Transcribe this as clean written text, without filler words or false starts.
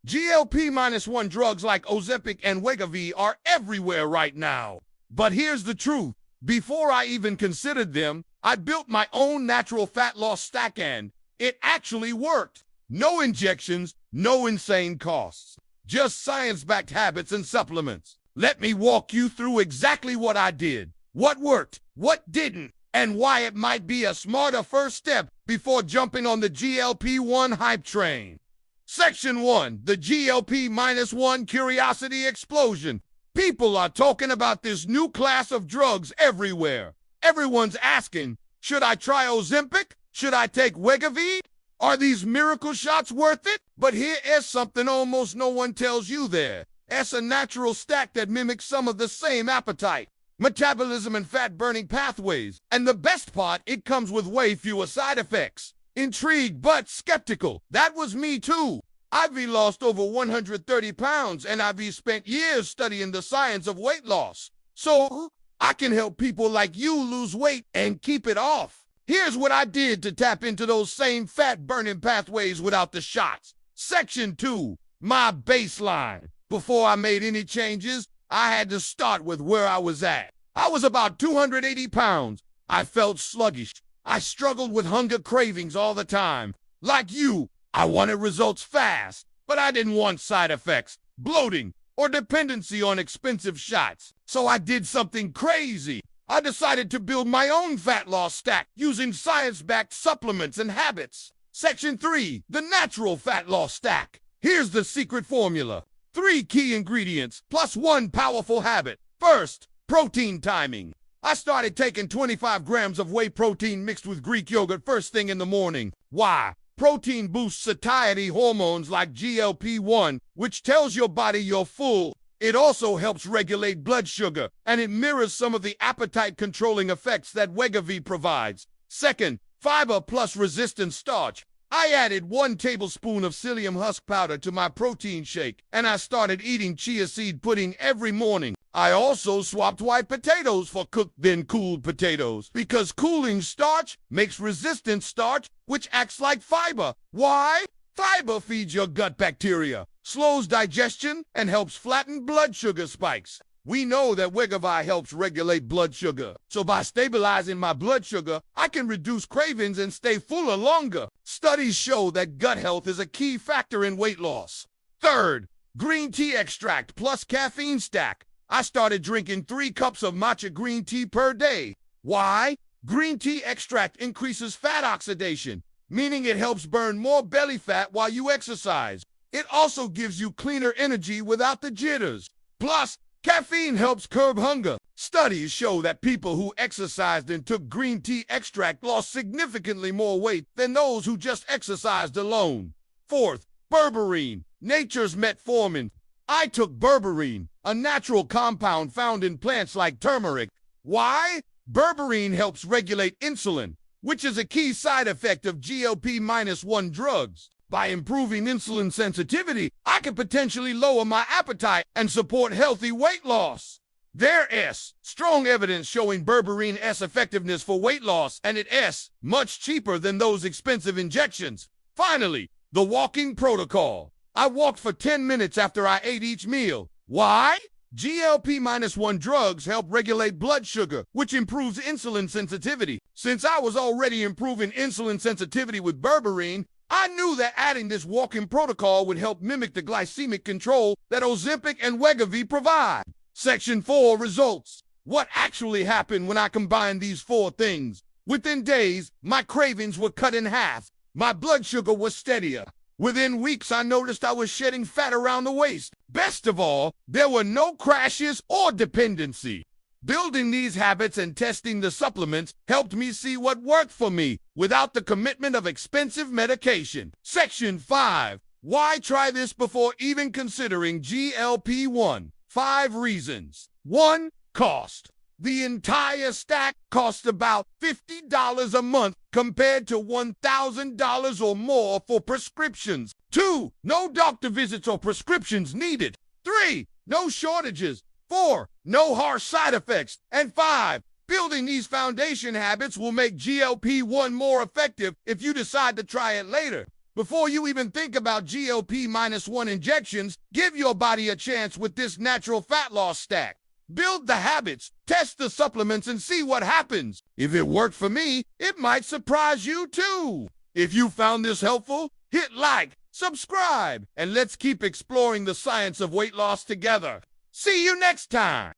GLP-1 drugs like Ozempic and Wegovy are everywhere right now. But here's the truth. Before I even considered them, I built my own natural fat loss stack and it actually worked. No injections, no insane costs. Just science-backed habits and supplements. Let me walk you through exactly what I did, what worked, what didn't, and why it might be a smarter first step before jumping on the GLP-1 hype train. Section 1, the GLP-1 curiosity explosion. People are talking about this new class of drugs everywhere. Everyone's asking, should I try Ozempic? Should I take Wegovy? Are these miracle shots worth it? But here is something almost no one tells you there. It's a natural stack that mimics some of the same appetite, metabolism, and fat-burning pathways. And the best part, it comes with way fewer side effects. Intrigued but skeptical. That was me too. I've lost over 130 pounds and I've spent years studying the science of weight loss. So I can help people like you lose weight and keep it off. Here's what I did to tap into those same fat-burning pathways without the shots. Section 2, my baseline. Before I made any changes, I had to start with where I was at. I was about 280 pounds. I felt sluggish. I struggled with hunger cravings all the time. Like you, I wanted results fast, but I didn't want side effects, bloating, or dependency on expensive shots. So I did something crazy. I decided to build my own fat loss stack using science-backed supplements and habits. Section 3, the natural fat loss stack. Here's the secret formula. 3 key ingredients plus 1 powerful habit. First, protein timing. I started taking 25 grams of whey protein mixed with Greek yogurt first thing in the morning. Why? Protein boosts satiety hormones like GLP-1, which tells your body you're full. It also helps regulate blood sugar, and it mirrors some of the appetite-controlling effects that Wegovy provides. Second, fiber plus resistant starch. I added 1 tablespoon of psyllium husk powder to my protein shake, and I started eating chia seed pudding every morning. I also swapped white potatoes for cooked then cooled potatoes, because cooling starch makes resistant starch, which acts like fiber. Why? Fiber feeds your gut bacteria, slows digestion, and helps flatten blood sugar spikes. We know that Wegovy helps regulate blood sugar, so by stabilizing my blood sugar, I can reduce cravings and stay fuller longer. Studies show that gut health is a key factor in weight loss. Third, green tea extract plus caffeine stack. I started drinking 3 cups of matcha green tea per day. Why? Green tea extract increases fat oxidation, meaning it helps burn more belly fat while you exercise. It also gives you cleaner energy without the jitters. Plus, caffeine helps curb hunger. Studies show that people who exercised and took green tea extract lost significantly more weight than those who just exercised alone. Fourth, berberine, nature's metformin. I took berberine, a natural compound found in plants like turmeric. Why? Berberine helps regulate insulin, which is a key side effect of GLP-1 drugs. By improving insulin sensitivity, I can potentially lower my appetite and support healthy weight loss. There is strong evidence showing Berberine's effectiveness for weight loss, and it is much cheaper than those expensive injections. Finally, the walking protocol. I walked for 10 minutes after I ate each meal. Why? GLP-1 drugs help regulate blood sugar, which improves insulin sensitivity. Since I was already improving insulin sensitivity with Berberine, I knew that adding this walking protocol would help mimic the glycemic control that Ozempic and Wegovy provide. Section 4, results. What actually happened when I combined these 4 things? Within days, my cravings were cut in half. My blood sugar was steadier. Within weeks, I noticed I was shedding fat around the waist. Best of all, there were no crashes or dependency. Building these habits and testing the supplements helped me see what worked for me without the commitment of expensive medication. Section 5. Why try this before even considering GLP-1? 5 reasons. 1. Cost. The entire stack costs about $50 a month compared to $1,000 or more for prescriptions. 2. No doctor visits or prescriptions needed. 3. No shortages. 4. No harsh side effects. And 5. Building these foundation habits will make GLP-1 more effective if you decide to try it later. Before you even think about GLP-1 injections, give your body a chance with this natural fat loss stack. Build the habits, test the supplements, and see what happens. If it worked for me, it might surprise you too. If you found this helpful, hit like, subscribe, and let's keep exploring the science of weight loss together. See you next time.